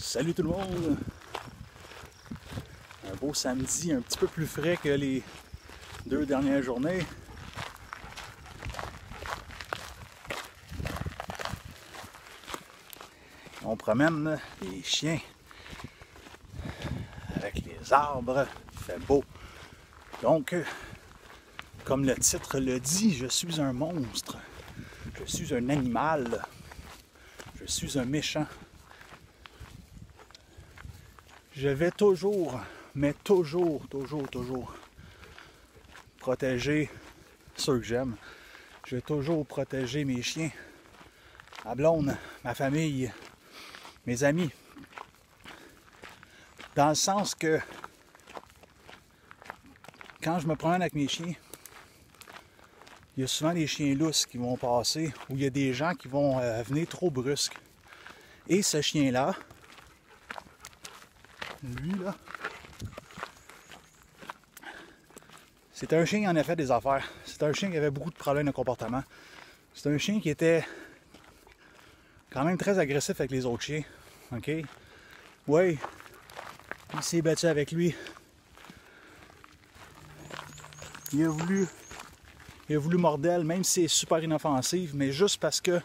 Salut tout le monde! Un beau samedi un petit peu plus frais que les 2 dernières journées. On promène les chiens avec les arbres, il fait beau. Donc, comme le titre le dit, je suis un monstre, je suis un animal, je suis un méchant. Je vais toujours, mais toujours protéger ceux que j'aime. Je vais toujours protéger mes chiens, ma blonde, ma famille, mes amis. Dans le sens que quand je me promène avec mes chiens, il y a souvent des chiens lousses qui vont passer ou il y a des gens qui vont venir trop brusques. Et ce chien-là, lui là, c'est un chien qui en a fait des affaires. C'est un chien qui avait beaucoup de problèmes de comportement. C'est un chien qui était quand même très agressif avec les autres chiens. OK? Oui, il s'est battu avec lui. Il a voulu mordre elle, même si c'est super inoffensif, mais juste parce que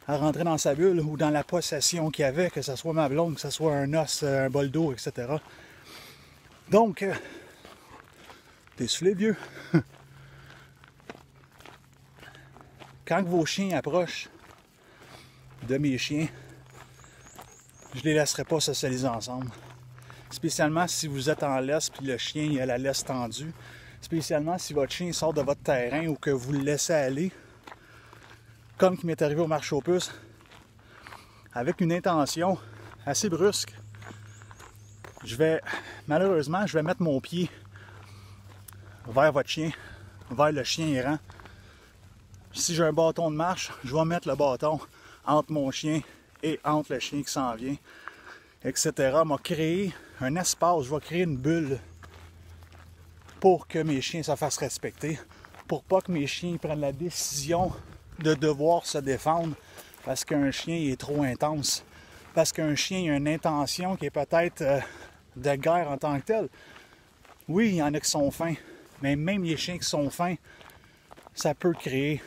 elle rentrait dans sa bulle ou dans la possession qu'il y avait, que ce soit ma blonde, que ce soit un os, un bol d'eau, etc. Donc, t'es soufflé, vieux. Quand vos chiens approchent de mes chiens, je les laisserai pas socialiser ensemble. Spécialement si vous êtes en laisse puis le chien il a la laisse tendue. Spécialement si votre chien sort de votre terrain ou que vous le laissez aller. Comme qui m'est arrivé au marché aux puces, avec une intention assez brusque. Malheureusement, je vais mettre mon pied vers votre chien, vers le chien errant. Si j'ai un bâton de marche, je vais mettre le bâton entre mon chien et entre le chien qui s'en vient, etc. M'a créé un espace, je vais créer une bulle pour que mes chiens se fassent respecter, pour pas que mes chiens prennent la décision de devoir se défendre parce qu'un chien est trop intense, parce qu'un chien a une intention qui est peut-être de guerre en tant que telle. Oui, il y en a qui sont fins, mais même les chiens qui sont fins, ça peut créer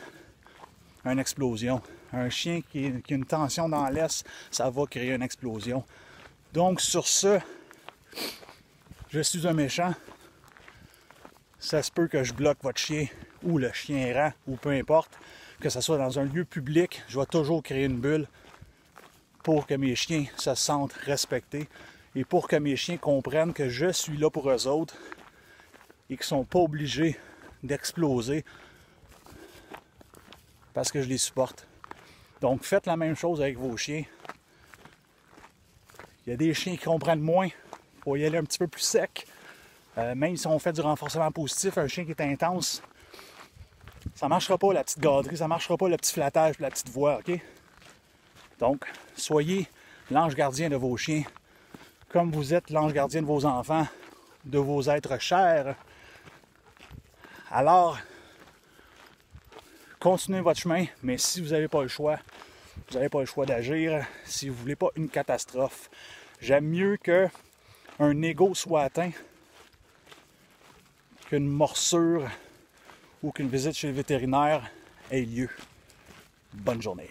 une explosion. Un chien qui a une tension dans l'est, ça va créer une explosion. Donc sur ce, je suis un méchant. Ça se peut que je bloque votre chien ou le chien errant ou peu importe, que ce soit dans un lieu public, je vais toujours créer une bulle pour que mes chiens se sentent respectés et pour que mes chiens comprennent que je suis là pour eux autres et qu'ils ne sont pas obligés d'exploser parce que je les supporte. Donc faites la même chose avec vos chiens. Il y a des chiens qui comprennent moins, il faut y aller un petit peu plus sec. Même si on fait du renforcement positif, un chien qui est intense, ça ne marchera pas la petite garderie, ça ne marchera pas le petit flattage, la petite voix, OK? Donc, soyez l'ange gardien de vos chiens, comme vous êtes l'ange gardien de vos enfants, de vos êtres chers. Alors, continuez votre chemin, mais si vous n'avez pas le choix, vous n'avez pas le choix d'agir. Si vous ne voulez pas une catastrophe, j'aime mieux qu'un ego soit atteint qu'une morsure ou qu'une visite chez le vétérinaire ait lieu. Bonne journée.